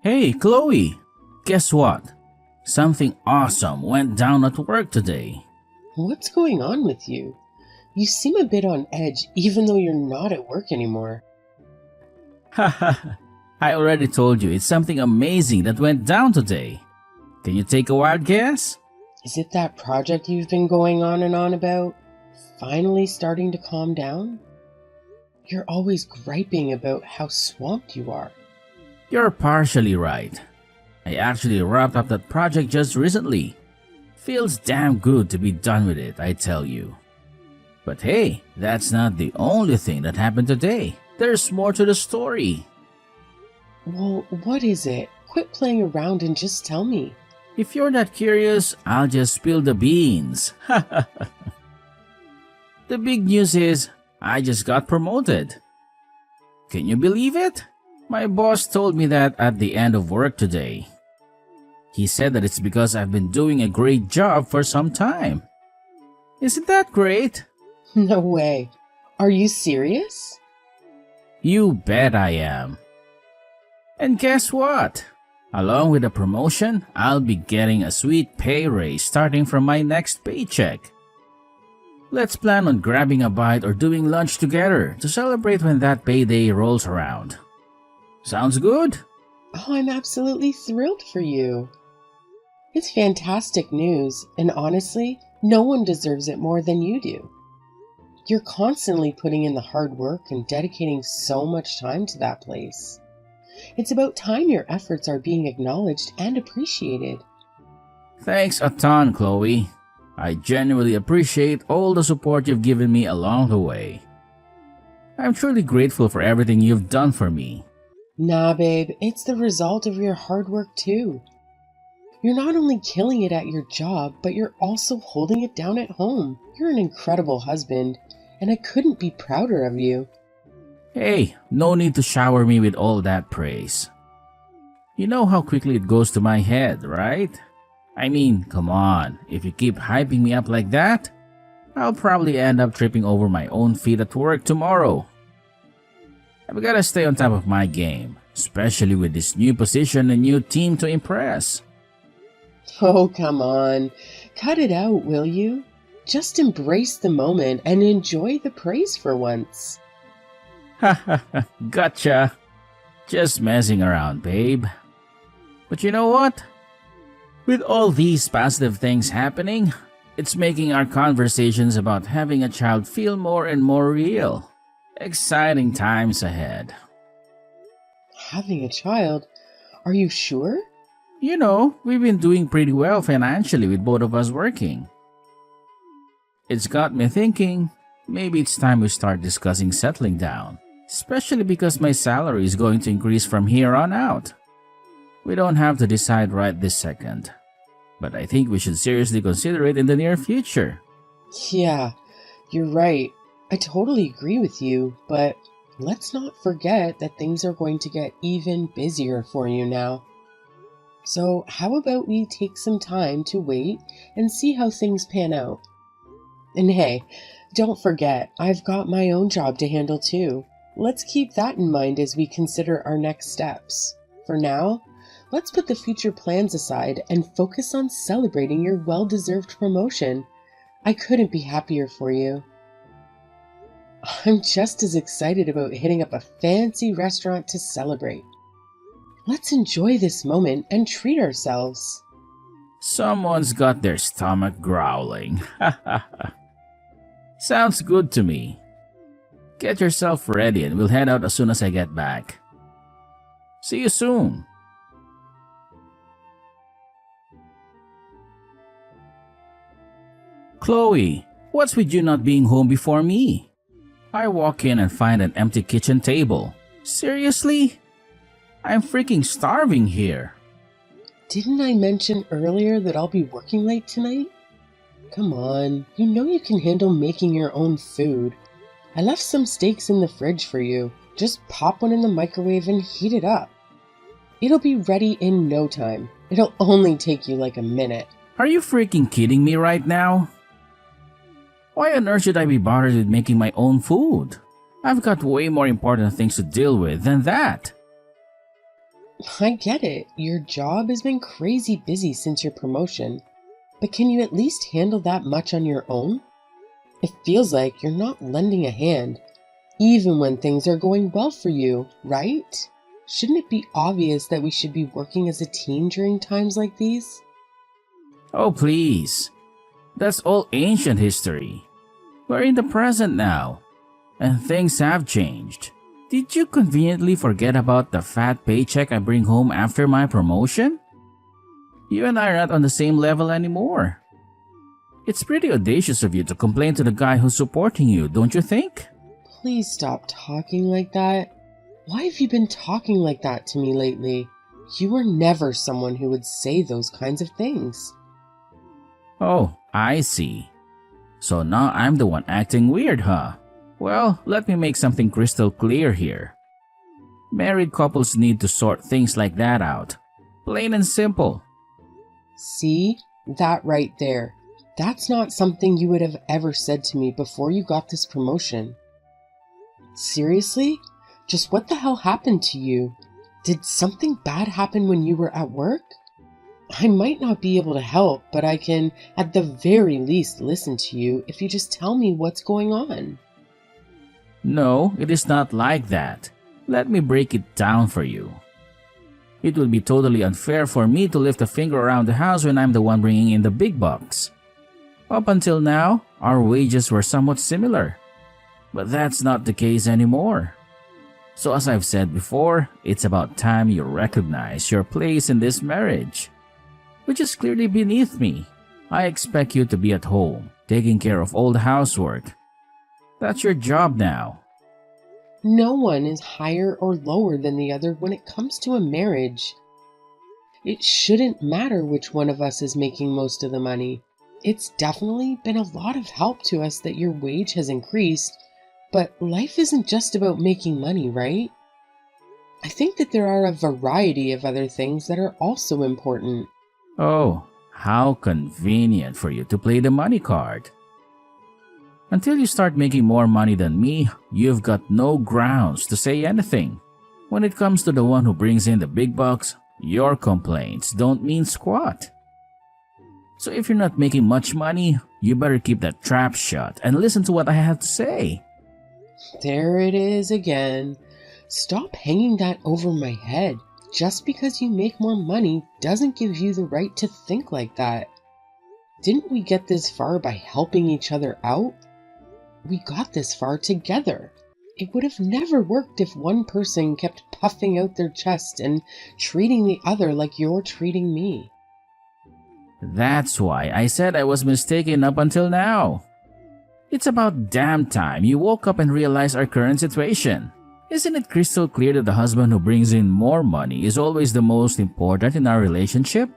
Hey, Chloe! Guess what? Something awesome went down at work today. What's going on with you? You seem a bit on edge even though you're not at work anymore. Haha, I already told you it's something amazing that went down today. Can you take a wild guess? Is it that project you've been going on and on about finally starting to calm down? You're always griping about how swamped you are. You're partially right. I actually wrapped up that project just recently. Feels damn good to be done with it, I tell you. But hey, that's not the only thing that happened today. There's more to the story. Well, what is it? Quit playing around and just tell me. If you're not curious, I'll just spill the beans. The big news is, I just got promoted. Can you believe it? My boss told me that at the end of work today. He said that it's because I've been doing a great job for some time. Isn't that great? No way. Are you serious? You bet I am. And guess what? Along with the promotion, I'll be getting a sweet pay raise starting from my next paycheck. Let's plan on grabbing a bite or doing lunch together to celebrate when that payday rolls around. Sounds good? Oh, I'm absolutely thrilled for you. It's fantastic news, and honestly, no one deserves it more than you do. You're constantly putting in the hard work and dedicating so much time to that place. It's about time your efforts are being acknowledged and appreciated. Thanks a ton, Chloe. I genuinely appreciate all the support you've given me along the way. I'm truly grateful for everything you've done for me. Nah, babe, it's the result of your hard work too. You're not only killing it at your job, but you're also holding it down at home. You're an incredible husband, and I couldn't be prouder of you. Hey, no need to shower me with all that praise. You know how quickly it goes to my head, right? I mean, come on, if you keep hyping me up like that, I'll probably end up tripping over my own feet at work tomorrow. I've gotta stay on top of my game, especially with this new position and new team to impress. Oh, come on. Cut it out, will you? Just embrace the moment and enjoy the praise for once. Haha, gotcha. Just messing around, babe. But you know what? With all these positive things happening, it's making our conversations about having a child feel more and more real. Exciting times ahead. Having a child? Are you sure? You know, we've been doing pretty well financially with both of us working. It's got me thinking, maybe it's time we start discussing settling down, especially because my salary is going to increase from here on out. We don't have to decide right this second, but I think we should seriously consider it in the near future. Yeah, you're right. I totally agree with you, but let's not forget that things are going to get even busier for you now. So how about we take some time to wait and see how things pan out? And hey, don't forget, I've got my own job to handle too. Let's keep that in mind as we consider our next steps. For now, let's put the future plans aside and focus on celebrating your well-deserved promotion. I couldn't be happier for you. I'm just as excited about hitting up a fancy restaurant to celebrate. Let's enjoy this moment and treat ourselves. Someone's got their stomach growling. Sounds good to me. Get yourself ready and we'll head out as soon as I get back. See you soon. Chloe, what's with you not being home before me? I walk in and find an empty kitchen table. Seriously? I'm freaking starving here. Didn't I mention earlier that I'll be working late tonight? Come on, you know you can handle making your own food. I left some steaks in the fridge for you. Just pop one in the microwave and heat it up. It'll be ready in no time. It'll only take you like a minute. Are you freaking kidding me right now? Why on earth should I be bothered with making my own food? I've got way more important things to deal with than that. I get it. Your job has been crazy busy since your promotion, but can you at least handle that much on your own? It feels like you're not lending a hand, even when things are going well for you, right? Shouldn't it be obvious that we should be working as a team during times like these? Oh, please. That's all ancient history. We're in the present now, and things have changed. Did you conveniently forget about the fat paycheck I bring home after my promotion? You and I are not on the same level anymore. It's pretty audacious of you to complain to the guy who's supporting you, don't you think? Please stop talking like that. Why have you been talking like that to me lately? You were never someone who would say those kinds of things. Oh, I see. So now I'm the one acting weird, huh? Well, let me make something crystal clear here. Married couples need to sort things like that out. Plain and simple. See? That right there. That's not something you would have ever said to me before you got this promotion. Seriously? Just what the hell happened to you? Did something bad happen when you were at work? I might not be able to help, but I can, at the very least, listen to you if you just tell me what's going on. No, it is not like that. Let me break it down for you. It would be totally unfair for me to lift a finger around the house when I'm the one bringing in the big bucks. Up until now, our wages were somewhat similar. But that's not the case anymore. So as I've said before, it's about time you recognize your place in this marriage, which is clearly beneath me. I expect you to be at home, taking care of all the housework. That's your job now. No one is higher or lower than the other when it comes to a marriage. It shouldn't matter which one of us is making most of the money. It's definitely been a lot of help to us that your wage has increased, but life isn't just about making money, right? I think that there are a variety of other things that are also important. Oh, how convenient for you to play the money card. Until you start making more money than me, you've got no grounds to say anything. When it comes to the one who brings in the big bucks, your complaints don't mean squat. So if you're not making much money, you better keep that trap shut and listen to what I have to say. There it is again. Stop hanging that over my head. Just because you make more money doesn't give you the right to think like that. Didn't we get this far by helping each other out? We got this far together. It would have never worked if one person kept puffing out their chest and treating the other like you're treating me. That's why I said I was mistaken up until now. It's about damn time you woke up and realized our current situation. Isn't it crystal clear that the husband who brings in more money is always the most important in our relationship?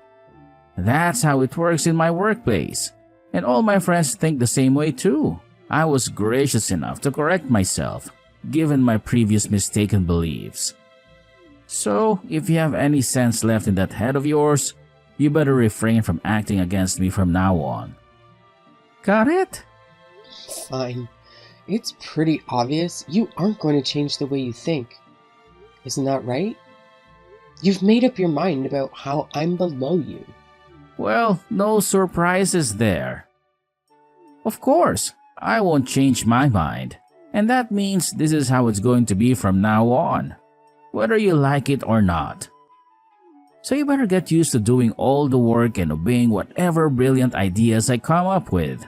That's how it works in my workplace. And all my friends think the same way too. I was gracious enough to correct myself, given my previous mistaken beliefs. So, if you have any sense left in that head of yours, you better refrain from acting against me from now on. Got it? Fine. It's pretty obvious you aren't going to change the way you think. Isn't that right? You've made up your mind about how I'm below you. Well, no surprises there. Of course, I won't change my mind. And that means this is how it's going to be from now on, whether you like it or not. So you better get used to doing all the work and obeying whatever brilliant ideas I come up with.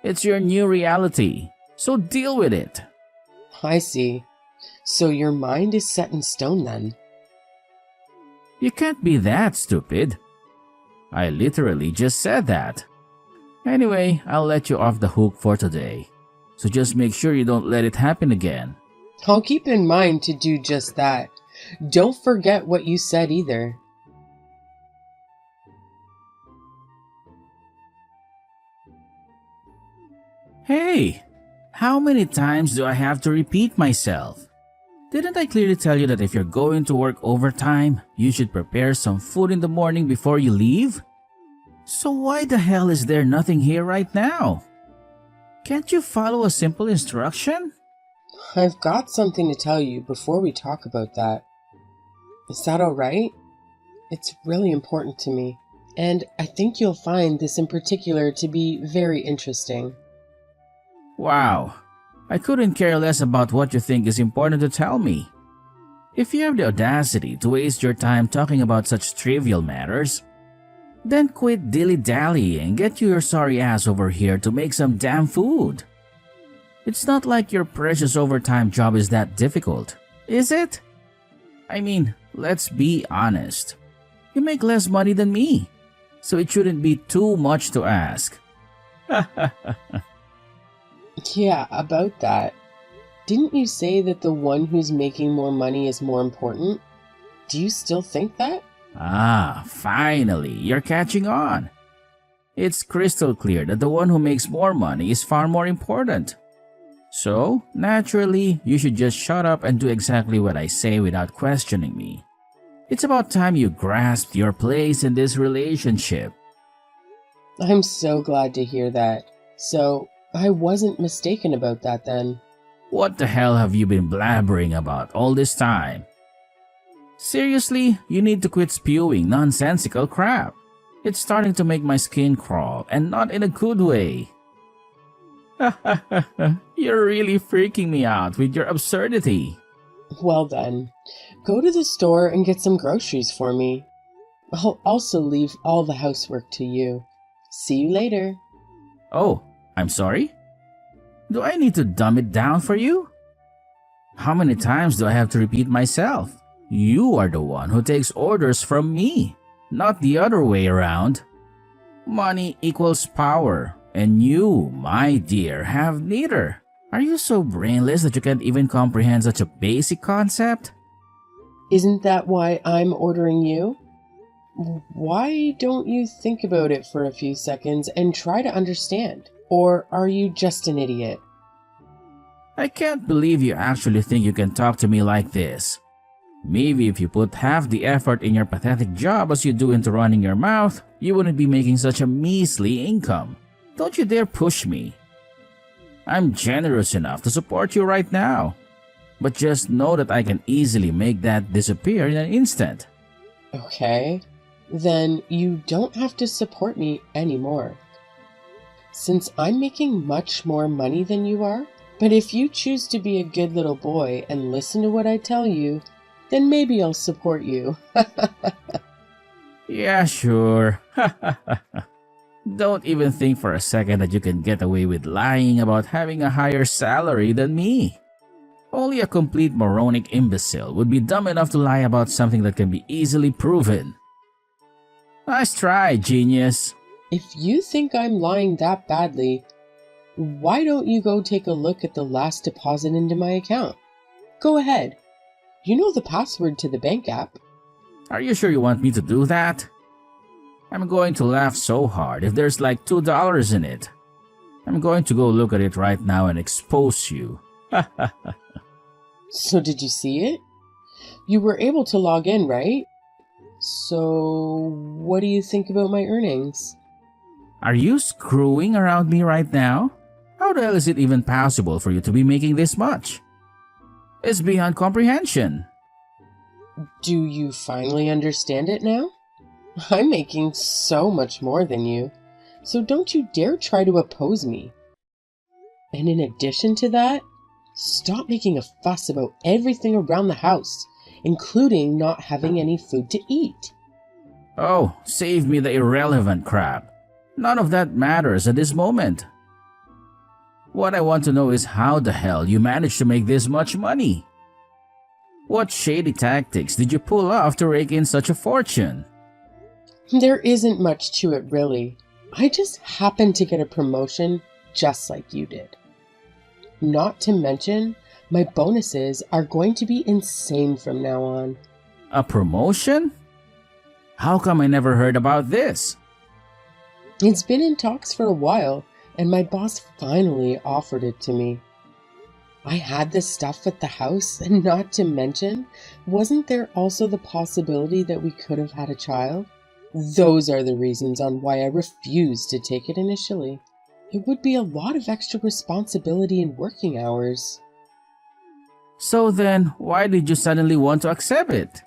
It's your new reality, so deal with it. I see. So your mind is set in stone then? You can't be that stupid. I literally just said that. Anyway, I'll let you off the hook for today. So just make sure you don't let it happen again. I'll keep in mind to do just that. Don't forget what you said either. Hey, how many times do I have to repeat myself? Didn't I clearly tell you that if you're going to work overtime, you should prepare some food in the morning before you leave? So why the hell is there nothing here right now? Can't you follow a simple instruction? I've got something to tell you before we talk about that. Is that all right? It's really important to me, and I think you'll find this in particular to be very interesting. Wow, I couldn't care less about what you think is important to tell me. If you have the audacity to waste your time talking about such trivial matters, then quit dilly-dallying and get your sorry ass over here to make some damn food. It's not like your precious overtime job is that difficult, is it? I mean, let's be honest. You make less money than me, so it shouldn't be too much to ask. Yeah, about that. Didn't you say that the one who's making more money is more important? Do you still think that? Ah, finally, you're catching on. It's crystal clear that the one who makes more money is far more important. So, naturally, you should just shut up and do exactly what I say without questioning me. It's about time you grasped your place in this relationship. I'm so glad to hear that. So, I wasn't mistaken about that then. What the hell have you been blabbering about all this time? Seriously, you need to quit spewing nonsensical crap. It's starting to make my skin crawl, and not in a good way. You're really freaking me out with your absurdity. Well then, go to the store and get some groceries for me. I'll also leave all the housework to you. See you later. Oh, I'm sorry? Do I need to dumb it down for you? How many times do I have to repeat myself? You are the one who takes orders from me, not the other way around. Money equals power, and you, my dear, have neither. Are you so brainless that you can't even comprehend such a basic concept? Isn't that why I'm ordering you? Why don't you think about it for a few seconds and try to understand? Or are you just an idiot? I can't believe you actually think you can talk to me like this. Maybe if you put half the effort in your pathetic job as you do into running your mouth, you wouldn't be making such a measly income. Don't you dare push me. I'm generous enough to support you right now. But just know that I can easily make that disappear in an instant. Okay, then you don't have to support me anymore. Since I'm making much more money than you are, but if you choose to be a good little boy and listen to what I tell you, then maybe I'll support you. Yeah, sure. Don't even think for a second that you can get away with lying about having a higher salary than me. Only a complete moronic imbecile would be dumb enough to lie about something that can be easily proven. Nice try, genius. If you think I'm lying that badly, why don't you go take a look at the last deposit into my account? Go ahead. You know the password to the bank app. Are you sure you want me to do that? I'm going to laugh so hard if there's like $2 in it. I'm going to go look at it right now and expose you. So did you see it? You were able to log in, right? So what do you think about my earnings? Are you screwing around me right now? How the hell is it even possible for you to be making this much? It's beyond comprehension. Do you finally understand it now? I'm making so much more than you, so don't you dare try to oppose me. And in addition to that, stop making a fuss about everything around the house, including not having any food to eat. Oh, save me the irrelevant crap. None of that matters at this moment. What I want to know is how the hell you managed to make this much money. What shady tactics did you pull off to rake in such a fortune? There isn't much to it, really. I just happened to get a promotion just like you did. Not to mention, my bonuses are going to be insane from now on. A promotion? How come I never heard about this? It's been in talks for a while, and my boss finally offered it to me. I had the stuff at the house, and not to mention, wasn't there also the possibility that we could have had a child? Those are the reasons on why I refused to take it initially. It would be a lot of extra responsibility and working hours. So then, why did you suddenly want to accept it?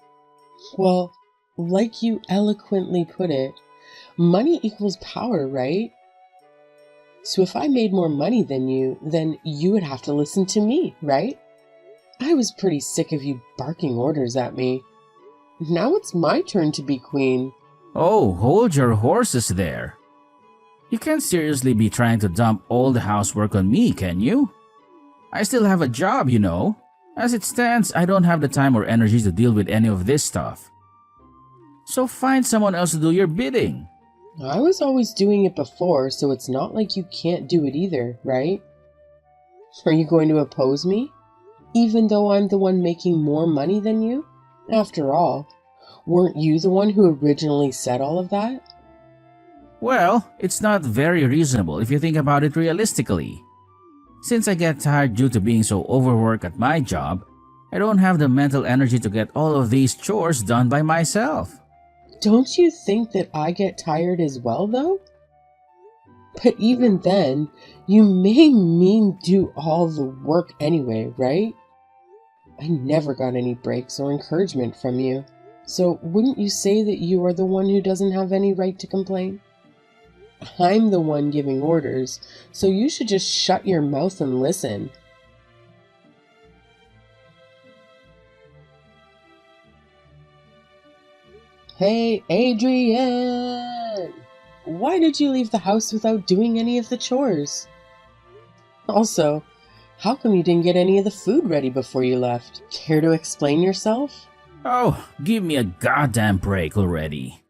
Well, like you eloquently put it, money equals power, right? So if I made more money than you, then you would have to listen to me, right? I was pretty sick of you barking orders at me. Now it's my turn to be queen. Oh, hold your horses there. You can't seriously be trying to dump all the housework on me, can you? I still have a job, you know. As it stands, I don't have the time or energy to deal with any of this stuff. So find someone else to do your bidding. I was always doing it before, so it's not like you can't do it either, right? Are you going to oppose me? Even though I'm the one making more money than you? After all, weren't you the one who originally said all of that? Well, it's not very reasonable if you think about it realistically. Since I get tired due to being so overworked at my job, I don't have the mental energy to get all of these chores done by myself. Don't you think that I get tired as well, though? But even then, you made me do all the work anyway, right? I never got any breaks or encouragement from you. So wouldn't you say that you are the one who doesn't have any right to complain? I'm the one giving orders, so you should just shut your mouth and listen. Hey, Adrian! Why did you leave the house without doing any of the chores? Also, how come you didn't get any of the food ready before you left? Care to explain yourself? Oh, give me a goddamn break already.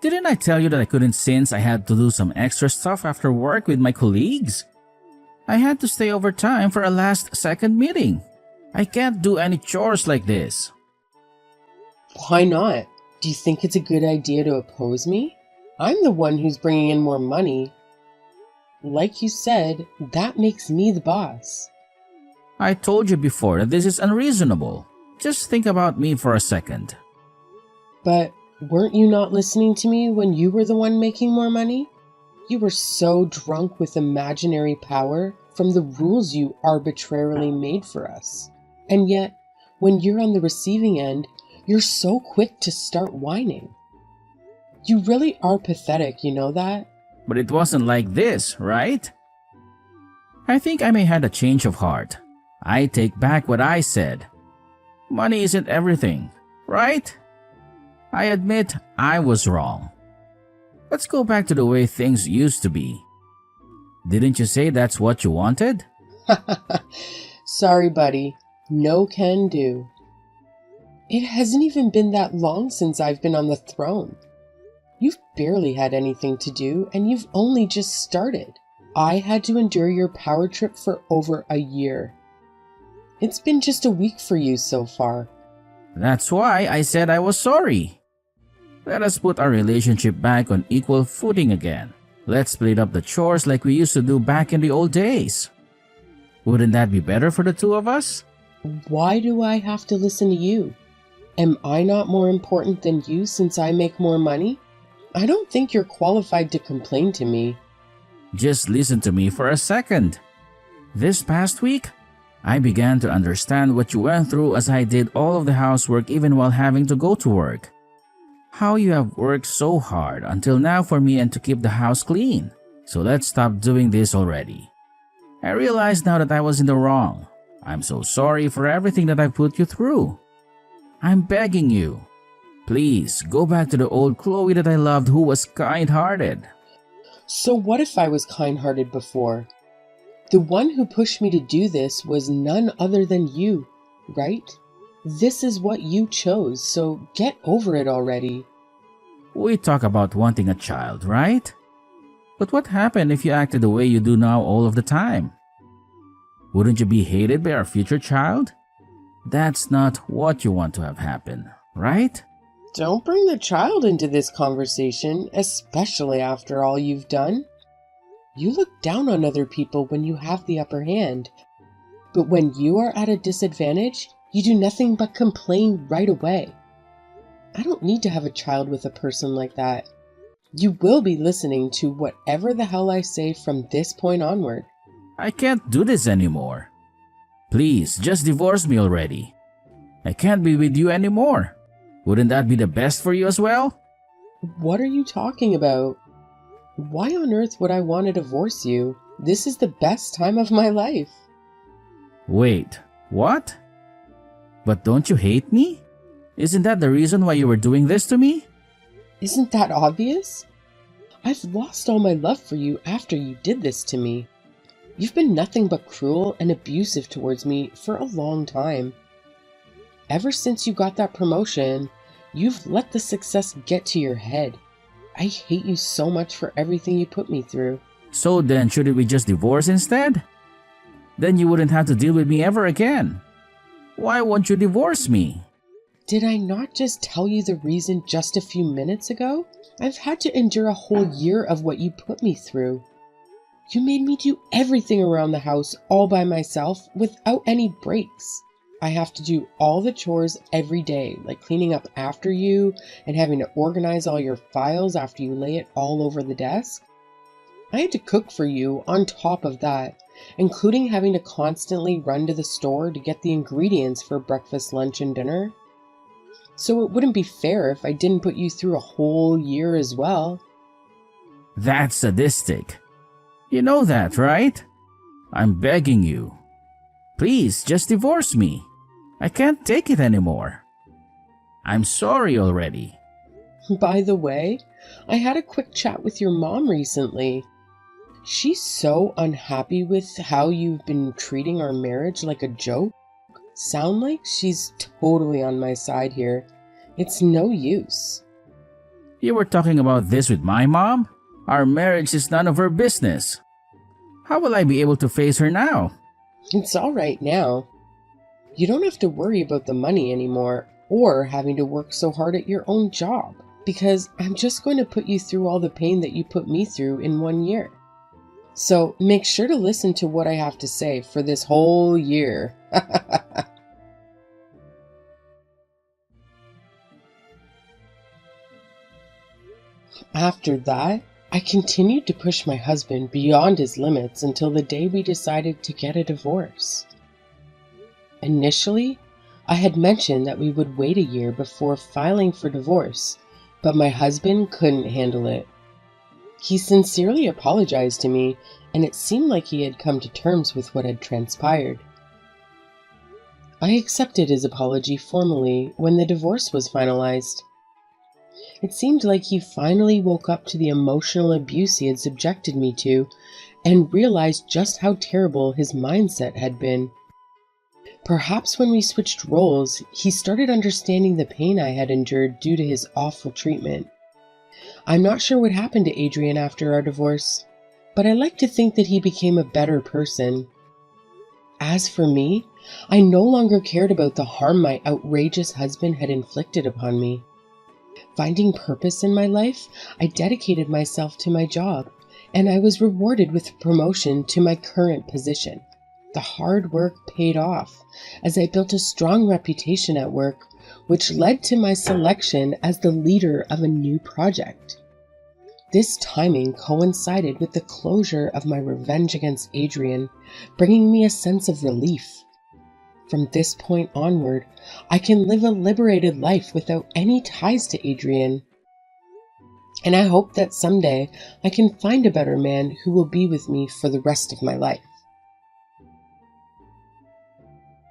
Didn't I tell you that I couldn't since I had to do some extra stuff after work with my colleagues? I had to stay overtime for a last-second meeting. I can't do any chores like this. Why not? Do you think it's a good idea to oppose me? I'm the one who's bringing in more money. Like you said, that makes me the boss. I told you before that this is unreasonable. Just think about me for a second. But weren't you not listening to me when you were the one making more money? You were so drunk with imaginary power from the rules you arbitrarily made for us. And yet, when you're on the receiving end, you're so quick to start whining. You really are pathetic, you know that? But it wasn't like this, right? I think I may have a change of heart. I take back what I said. Money isn't everything, right? I admit I was wrong. Let's go back to the way things used to be. Didn't you say that's what you wanted? Sorry, buddy. No can do. It hasn't even been that long since I've been on the throne. You've barely had anything to do, and you've only just started. I had to endure your power trip for over a year. It's been just a week for you so far. That's why I said I was sorry. Let us put our relationship back on equal footing again. Let's split up the chores like we used to do back in the old days. Wouldn't that be better for the two of us? Why do I have to listen to you? Am I not more important than you since I make more money? I don't think you're qualified to complain to me. Just listen to me for a second. This past week, I began to understand what you went through as I did all of the housework even while having to go to work. How you have worked so hard until now for me and to keep the house clean. So let's stop doing this already. I realize now that I was in the wrong. I'm so sorry for everything that I put you through. I'm begging you. Please, go back to the old Chloe that I loved who was kind-hearted. So what if I was kind-hearted before? The one who pushed me to do this was none other than you, right? This is what you chose, so get over it already. We talk about wanting a child, right? But what happened if you acted the way you do now all of the time? Wouldn't you be hated by our future child? That's not what you want to have happen, right? Don't bring the child into this conversation, especially after all you've done. You look down on other people when you have the upper hand, but when you are at a disadvantage, you do nothing but complain right away. I don't need to have a child with a person like that. You will be listening to whatever the hell I say from this point onward. I can't do this anymore. Please, just divorce me already. I can't be with you anymore. Wouldn't that be the best for you as well? What are you talking about? Why on earth would I want to divorce you? This is the best time of my life. Wait, what? But don't you hate me? Isn't that the reason why you were doing this to me? Isn't that obvious? I've lost all my love for you after you did this to me. You've been nothing but cruel and abusive towards me for a long time. Ever since you got that promotion, you've let the success get to your head. I hate you so much for everything you put me through. So then, shouldn't we just divorce instead? Then you wouldn't have to deal with me ever again. Why won't you divorce me? Did I not just tell you the reason just a few minutes ago? I've had to endure a whole year of what you put me through. You made me do everything around the house all by myself without any breaks. I have to do all the chores every day, like cleaning up after you and having to organize all your files after you lay it all over the desk. I had to cook for you on top of that, including having to constantly run to the store to get the ingredients for breakfast, lunch, and dinner. So it wouldn't be fair if I didn't put you through a whole year as well. That's sadistic. You know that, right? I'm begging you. Please, just divorce me. I can't take it anymore. I'm sorry already. By the way, I had a quick chat with your mom recently. She's so unhappy with how you've been treating our marriage like a joke. Sound like she's totally on my side here. It's no use. You were talking about this with my mom? Our marriage is none of her business. How will I be able to face her now? It's all right now. You don't have to worry about the money anymore or having to work so hard at your own job, because I'm just going to put you through all the pain that you put me through in 1 year. So make sure to listen to what I have to say for this whole year. After that, I continued to push my husband beyond his limits until the day we decided to get a divorce. Initially, I had mentioned that we would wait a year before filing for divorce, but my husband couldn't handle it. He sincerely apologized to me, and it seemed like he had come to terms with what had transpired. I accepted his apology formally when the divorce was finalized. It seemed like he finally woke up to the emotional abuse he had subjected me to and realized just how terrible his mindset had been. Perhaps when we switched roles, he started understanding the pain I had endured due to his awful treatment. I'm not sure what happened to Adrian after our divorce, but I like to think that he became a better person. As for me, I no longer cared about the harm my outrageous husband had inflicted upon me. Finding purpose in my life, I dedicated myself to my job, and I was rewarded with a promotion to my current position. The hard work paid off, as I built a strong reputation at work, which led to my selection as the leader of a new project. This timing coincided with the closure of my revenge against Adrian, bringing me a sense of relief. From this point onward, I can live a liberated life without any ties to Adrian. And I hope that someday I can find a better man who will be with me for the rest of my life.